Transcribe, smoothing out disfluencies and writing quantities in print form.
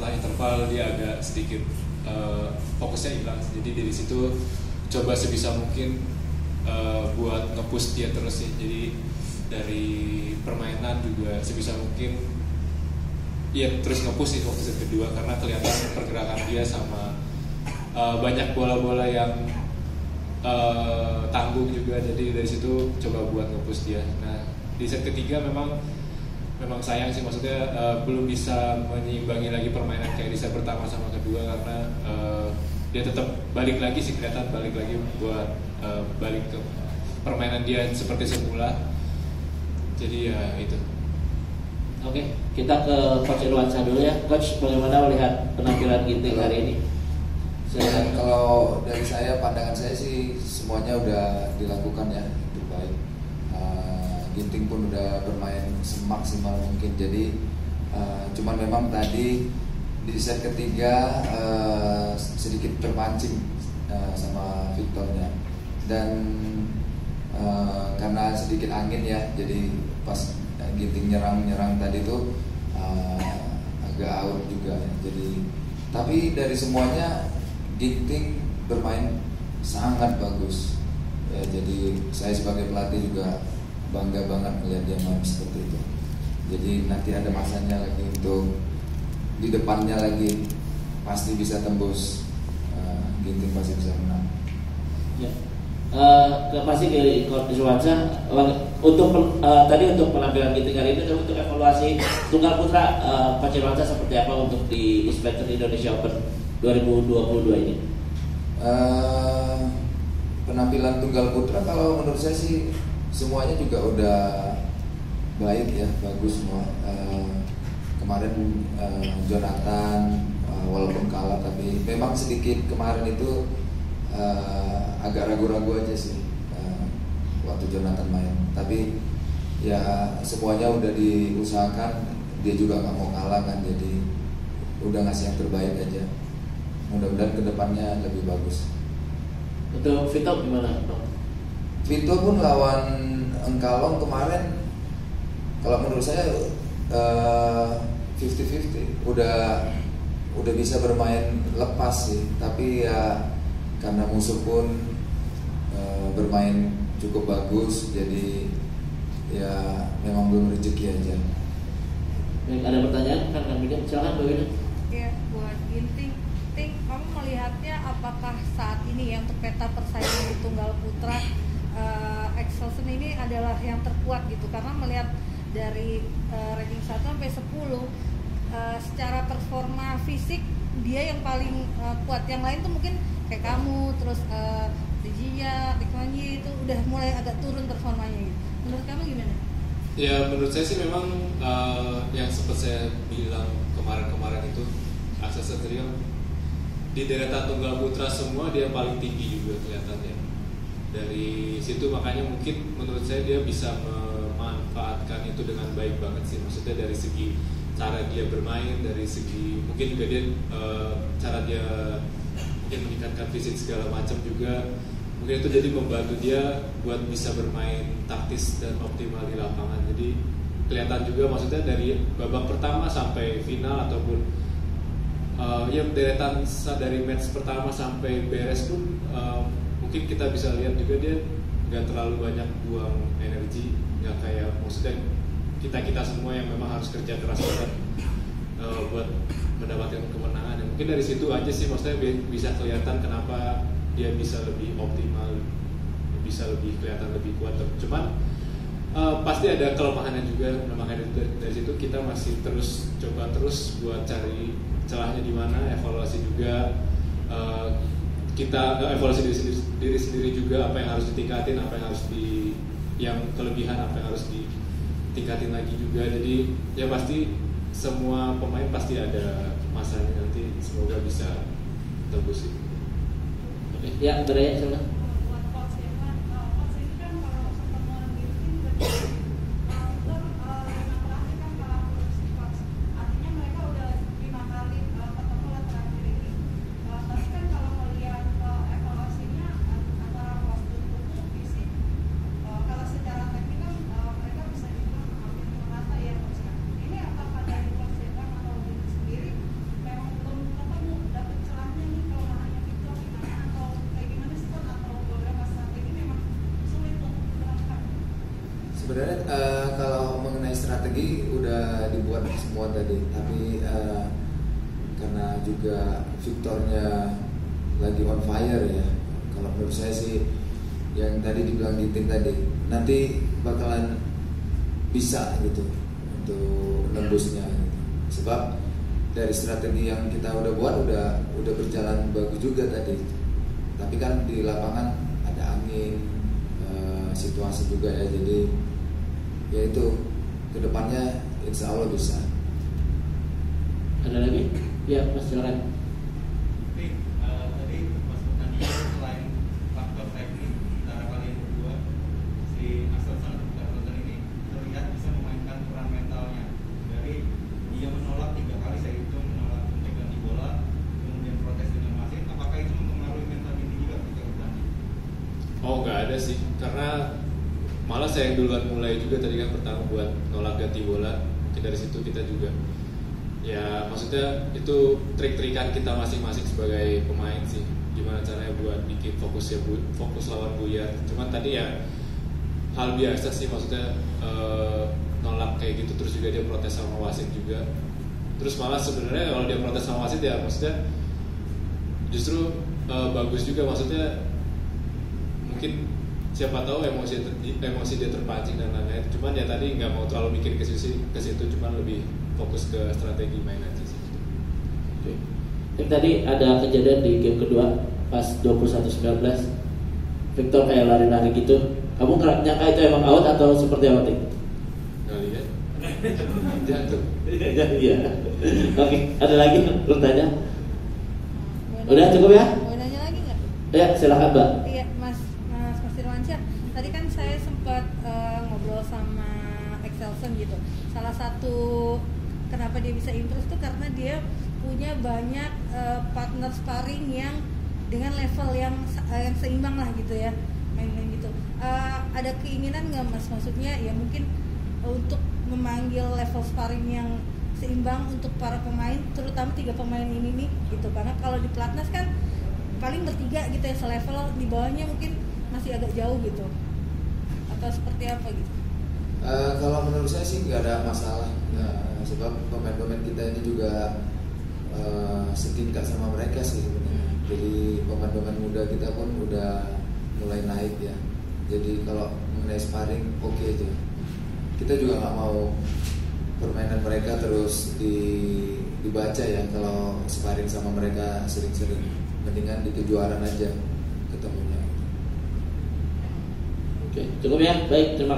setelah interval dia agak sedikit fokusnya hilang. Jadi dari situ coba sebisa mungkin buat nge-push dia terus sih. Jadi dari permainan juga sebisa mungkin ya terus nge-push di waktu set kedua, karena kelihatan pergerakan dia sama banyak bola-bola yang tanggung juga. Jadi dari situ coba buat nge-push dia. Nah di set ketiga memang sayang sih, maksudnya belum bisa menyeimbangi lagi permainan kayak di set pertama sama kedua, karena dia tetap balik lagi sih, kelihatan balik lagi buat balik ke permainan dia seperti semula. Jadi ya itu. Oke, kita ke Coach Irwansyah dulu ya. Coach, bagaimana melihat penampilan Ginting hari ini? Kalau dari saya, pandangan saya sih semuanya udah dilakukan ya, itu baik. Ginting pun udah bermain semaksimal mungkin. Jadi cuman memang tadi di set ketiga sedikit terpancing sama Victornya, dan karena sedikit angin ya, jadi pas Ginting nyerang tadi tuh agak out juga ya. Jadi tapi dari semuanya Ginting bermain sangat bagus ya, jadi saya sebagai pelatih juga bangga banget melihat dia main seperti itu. Jadi nanti ada masanya lagi untuk di depannya lagi pasti bisa tembus, Ginting pasti bisa menang ya. Pasti dari Coach Irwansyah untuk tadi untuk penampilan Ginting hari ini, untuk evaluasi tunggal putra, Coach Irwansyah seperti apa untuk di East Battle Indonesia Open 2022 ini? Penampilan tunggal putra kalau menurut saya sih semuanya juga udah baik ya, bagus semua. Kemarin Jonathan walaupun kalah, tapi memang sedikit kemarin itu agak ragu-ragu aja sih waktu Jonathan main. Tapi ya semuanya udah diusahakan, dia juga nggak mau kalah kan, jadi udah ngasih yang terbaik aja. Mudah-mudahan kedepannya lebih bagus. Untuk Vito gimana, Bang? Vito pun lawan Engkalong kemarin, kalau menurut saya 50-50, udah bisa bermain lepas sih. Tapi ya karena musuh pun bermain cukup bagus, jadi ya memang belum rezeki aja. Ada pertanyaan kan Kang Bidang? Silakan Bu Wina. Ya, buat Ginting, kamu melihatnya apakah saat ini yang peta persaingan di tunggal putra Excelsen ini adalah yang terkuat gitu, karena melihat dari ranking 1 sampai 10 secara performa fisik dia yang paling kuat. Yang lain tuh mungkin kayak kamu, terus Dijia, Tikmanji itu udah mulai agak turun performanya gitu. Menurut kamu gimana? Ya menurut saya sih memang yang sempat saya bilang kemarin itu Excelsen tadi kan di deretan tunggal putra semua dia paling tinggi juga kelihatannya. Dari situ makanya mungkin menurut saya dia bisa memanfaatkan itu dengan baik banget sih. Maksudnya dari segi cara dia bermain, dari segi mungkin juga dia cara dia mungkin meningkatkan fisik segala macam juga, mungkin itu jadi membantu dia buat bisa bermain taktis dan optimal di lapangan. Jadi kelihatan juga maksudnya dari babak pertama sampai final ataupun yang deretan dari match pertama sampai beres pun mungkin kita bisa lihat juga dia nggak terlalu banyak buang energi, nggak kayak maksudnya kita semua yang memang harus kerja keras banget buat mendapatkan kemenangan. Mungkin dari situ aja sih maksudnya bisa kelihatan kenapa dia bisa lebih optimal, bisa lebih kelihatan lebih kuat. Cuman pasti ada kelemahannya juga. Makanya dari situ kita masih coba terus buat cari celahnya di mana, evaluasi juga. Kita evaluasi diri sendiri juga, apa yang harus ditingkatin, apa yang harus yang kelebihan, apa yang harus ditingkatin lagi juga. Jadi ya pasti semua pemain pasti ada masanya nanti, semoga bisa tembus itu. Oke, ya beraya silakan. Sebenarnya kalau mengenai strategi udah dibuat semua tadi, tapi karena juga Victornya lagi on fire ya. Kalau menurut saya sih yang tadi dibilang Ginting tadi, nanti bakalan bisa gitu untuk nembusnya. Sebab dari strategi yang kita udah buat udah berjalan bagus juga tadi. Tapi kan di lapangan ada angin, situasi juga ya. Jadi ya itu kedepannya insya Allah bisa. Ada lagi? Ya, Mas silakan. Tadi pas pertandingan selain faktor teknik antara kalian berdua, si Axelsen ini terlihat bisa memainkan peran mentalnya. Dari dia menolak 3 kali, saya hitung menolak untuk ganti bola, kemudian protes dengan wasit. Apakah itu mempengaruhi mental ini juga ketika bertanding? Oh nggak ada sih, karena malah saya yang duluan mulai juga tadi kan pertama buat nolak ganti bola. Mungkin dari situ kita juga ya maksudnya itu trik-trikan kita masing-masing sebagai pemain sih, gimana caranya buat bikin fokus lawan buyar. Cuman tadi ya hal biasa sih, maksudnya nolak kayak gitu, terus juga dia protes sama wasit juga. Terus malah sebenarnya kalau dia protes sama wasit ya maksudnya justru bagus juga, maksudnya mungkin siapa tahu emosi dia terpancing dan lain-lain. Cuman ya tadi nggak mau terlalu mikir ke situ, cuman lebih fokus ke strategi main aja sih. Oke. Yang tadi ada kejadian di game kedua pas 21-19, Victor kayak lari-lari gitu. Kamu nyangka itu emang out atau seperti apa, Tik? Nggak lihat. Jatuh. Iya. Oke, ada lagi bertanya? Udah cukup ya? Mau nanya lagi nggak? Ya, silakan, Mbak. Iya, Mas Irwansyah. Tadi kan saya sempat ngobrol sama Axelsen gitu. Salah satu kenapa dia bisa improve tuh karena dia punya banyak partner sparring yang dengan level yang seimbang lah gitu ya, main-main gitu. Ada keinginan nggak Mas? Maksudnya ya mungkin untuk memanggil level sparring yang seimbang untuk para pemain, terutama 3 pemain ini nih gitu. Karena kalau di pelatnas kan paling bertiga gitu ya, selevel, di bawahnya mungkin masih agak jauh gitu. Atau seperti apa gitu? Kalau menurut saya sih nggak ada masalah ya, sebab pemain-pemain kita ini juga setingkat sama mereka sih sebenarnya. Jadi pemain-pemain muda kita pun udah mulai naik ya. Jadi kalau mengenai sparring oke aja. Kita juga nggak mau permainan mereka terus dibaca ya. Kalau sparring sama mereka sering-sering, mendingan di kejuaraan aja ketemunya. Oke, cukup ya. Baik, terima kasih.